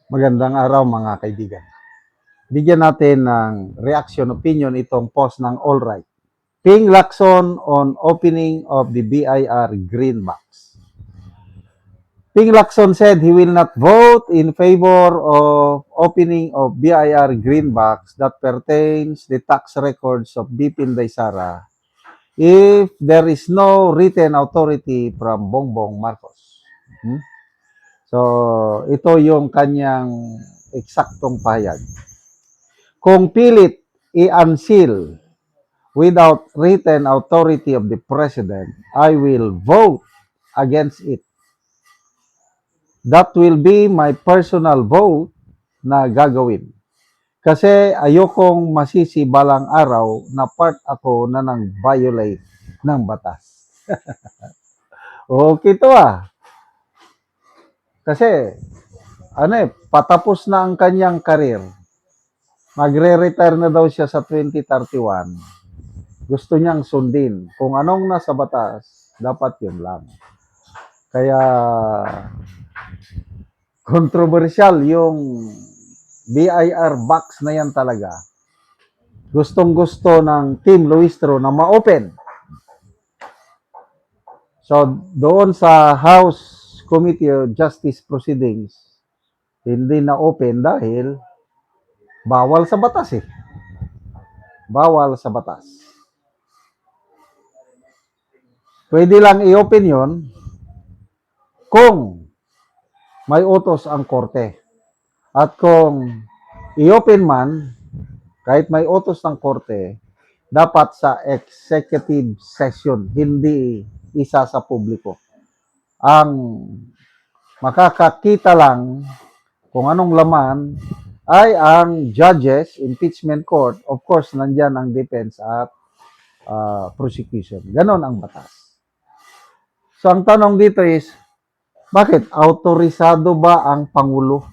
Magandang araw mga kaibigan. Bigyan natin ng reaction opinion itong post ng All Right. Ping Lacson on opening of the BIR green box. Ping Lacson said he will not vote in favor of opening of BIR green box that pertains the tax records of BP Inday Sara if there is no written authority from Bongbong Marcos. So, ito yung kanyang eksaktong pahayag. Kung pilit i-unseal without written authority of the President, I will vote against it. That will be my personal vote na gagawin. Kasi ayokong masisi balang araw na part ako na nang violate ng batas. Okay to ah. Kasi patapos na ang kanyang karir. Magre-retire na daw siya sa 2031. Gusto niyang sundin. Kung anong nasa batas, dapat yun lang. Kaya, controversial yung BIR box na yan talaga. Gustong-gusto ng Team Luistro na ma-open. So, doon sa House Committee of Justice Proceedings, hindi na open dahil bawal sa batas eh. Bawal sa batas. Pwede lang i-open yun kung may utos ang korte. At kung i-open man, kahit may utos ng korte, dapat sa executive session, hindi isa sa publiko. Ang makakakita lang kung anong laman ay ang judges, impeachment court, of course, nandyan ang defense at prosecution. Ganon ang batas. So, ang tanong dito is, bakit? Autorisado ba ang Pangulo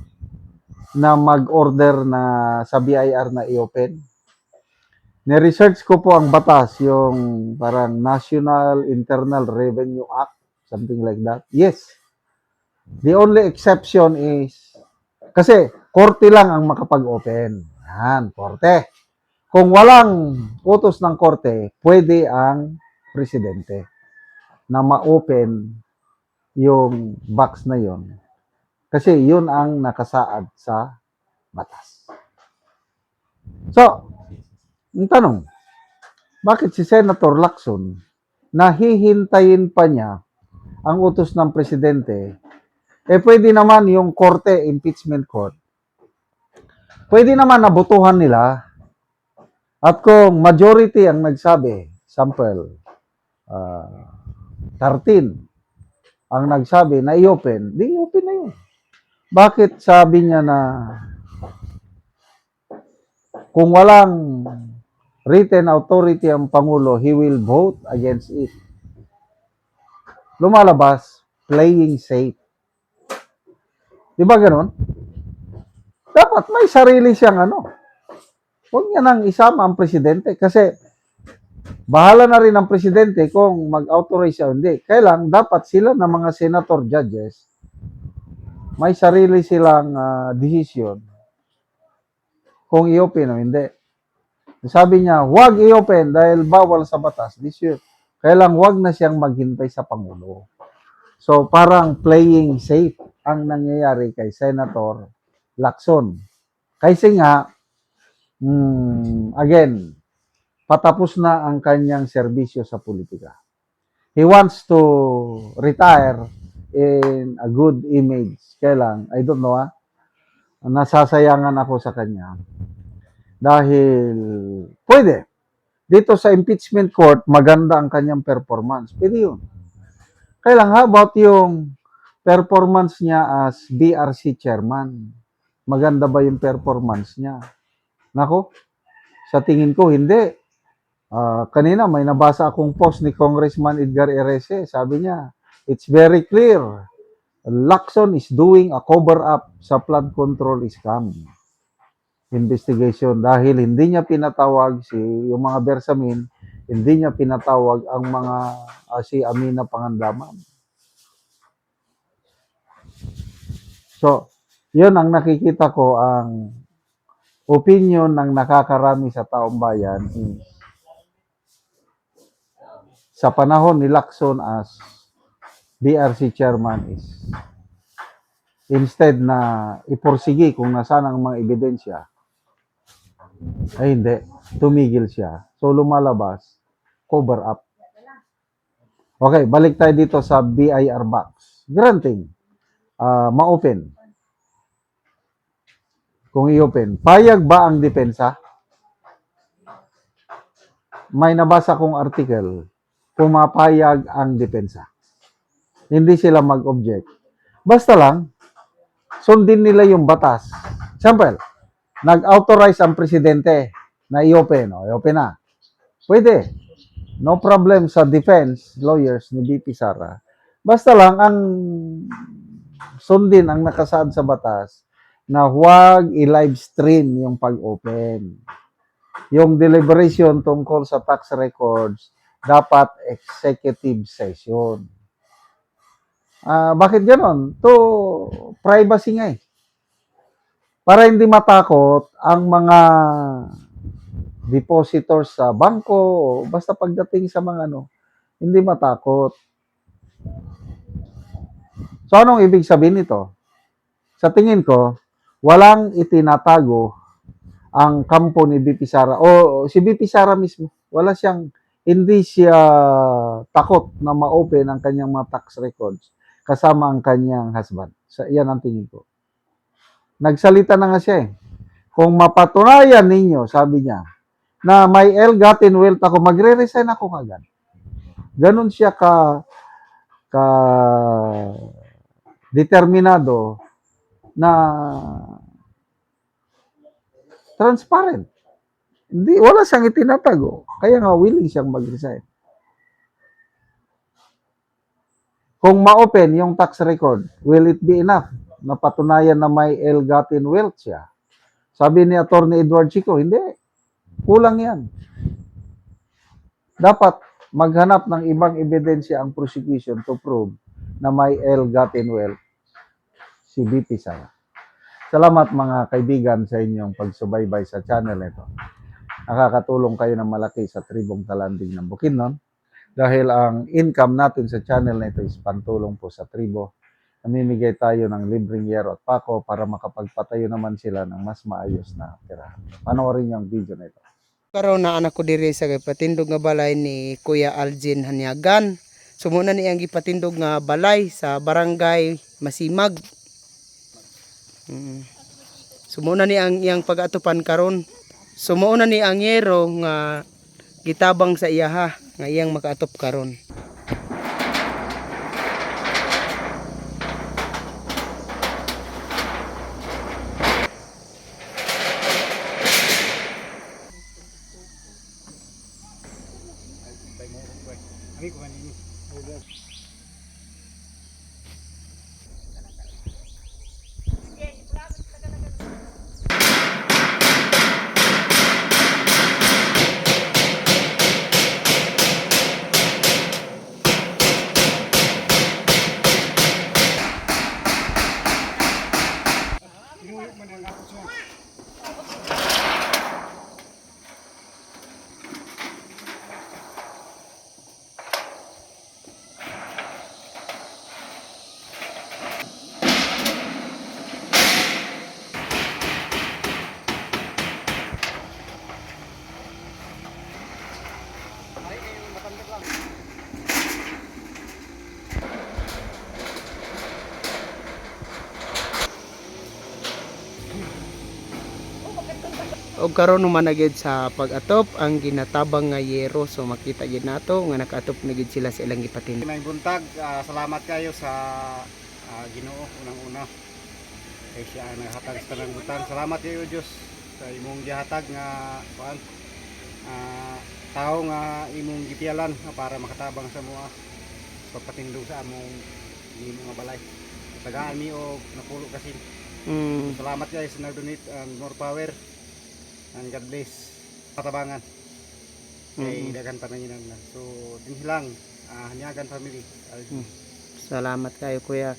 na mag-order na sa BIR na i-open? Ni-research ko po ang batas, yung parang National Internal Revenue Act, something like that. Yes. The only exception is, kasi korte lang ang makapag-open. Yan, korte. Kung walang utos ng korte, pwede ang presidente na ma-open yung box na yon. Kasi yun ang nakasaad sa batas. So, ang tanong, bakit si Senator Lacson nahihintayin pa niya ang utos ng presidente? Pwede naman yung korte, impeachment court. Pwede naman nabutuhan nila. At kung majority ang nagsabi, sample, 13 ang nagsabi na i-open, di open na yun. Bakit sabi niya na kung walang written authority ang Pangulo, he will vote against it? Lumalabas, playing safe. Di ba ganun? Dapat may sarili siyang Huwag niya nang isama ang presidente kasi bahala na rin ang presidente kung mag-authorize siya o hindi. Kailang dapat sila na mga senator judges, may sarili silang decision kung i-open o hindi. Sabi niya, huwag i-open dahil bawal sa batas. Kailang huwag na siyang maghintay sa Pangulo. So parang playing safe ang nangyayari kay Senator Lacson. Kasi nga, again, patapos na ang kanyang serbisyo sa politika. He wants to retire in a good image. Kailang, I don't know nasasayangan ako sa kanya. Dahil, pwede. Dito sa impeachment court, maganda ang kanyang performance. Pwede yun. Kailang, how about yung performance niya as BRC chairman? Maganda ba yung performance niya? Nako, sa tingin ko, hindi. Kanina may nabasa akong post ni Congressman Edgar Erese. Sabi niya, it's very clear. Lacson is doing a cover-up sa flood control scam investigation dahil hindi niya pinatawag yung mga Bersamin, hindi niya pinatawag ang mga si Amina Pangandaman. So, Yun ang nakikita ko ang opinion ng nakakarami sa taong bayan is sa panahon ni Lacson as BRC chairman is instead na iporsigi kung nasaan ang mga ebidensya, ay hindi, tumigil siya. So lumalabas, cover up. Okay, balik tayo dito sa BIR box. Granting, ma-open. Kung i-open, payag ba ang depensa? May nabasa kong article, pumapayag ang depensa. Hindi sila mag-object. Basta lang, sundin nila yung batas. Example, nag-authorize ang presidente na i-open. O, i-open na. Pwede. No problem sa defense lawyers ni BP Sara. Basta lang, ang sundin ang nakasaad sa batas na huwag i-live stream yung pag-open. Yung deliberation tungkol sa tax records, dapat executive session. Bakit ganon? To privacy nga eh. Para hindi matakot ang mga depositors sa bangko o basta pagdating sa mga hindi matakot. So anong ibig sabihin nito? Sa tingin ko, walang itinatago ang kampo ni BP Sara o si BP Sara mismo. Hindi siya takot na ma-open ang kanyang mga tax records kasama ang kanyang husband. Yan ang tingin ko. Nagsalita na nga siya eh. Kung mapatunayan ninyo, sabi niya, na may ill-gotten wealth ako, magre-resign ako kagad. Ganon siya ka determinado na transparent. Wala siyang itinatago. Kaya nga willing siyang mag-resign. Kung ma-open yung tax record, will it be enough na patunayan na may ill-gotten wealth siya? Sabi ni Attorney Edward Chico, hindi. Kulang yan. Dapat maghanap ng ibang ebidensya ang prosecution to prove na may ill-gotten wealth si BP Sara. Salamat mga kaibigan sa inyong pagsubaybay sa channel nito. Nakakatulong kayo ng malaki sa tribong talanding ng Bukidnon dahil ang income natin sa channel na ito is pantulong po sa tribo. Namimigay tayo ng libreng yero at pako para makapagpatayo naman sila ng mas maayos na tirahan. Panoorin niyo ang video na ito. Karon na anak ko diri sa gipatindog nga balay ni Kuya Algin Hanyagan. Sumuna ni ang gipatindog nga balay sa barangay Masimag. Sumuna ni ang iyang pag-atupan karon. Sumuna ni ang yero nga gitabang sa iyaha nga iyang makaatop karon. Og karon naman na gid sa pag-atop ang ginatabang nga yero, so makita gid nato nga nakaatop na gid sila sa ilang gipatindog. May buntag, salamat kayo sa Ginoo unang-una. Kay siya ang naghatag sa tanang butang. Salamat kayo Dios sa imong gihatag nga kuan tao nga imong gipialan para makatabang sa mga pagpatindog sa among mga balay. Tagaan mi og napulo kasi. Salamat guys sa nag-donate and more power. And God bless patabangan kay dagan pananginan na. So din lang Hanyagan family. Salamat kayo kuya.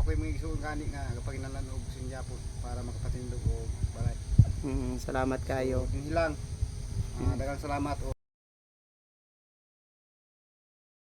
ako'y mga isuon gani nga kapag inalan og sinjapon para makapatindog og balay. Salamat kayo. Hilang. Daghang salamat o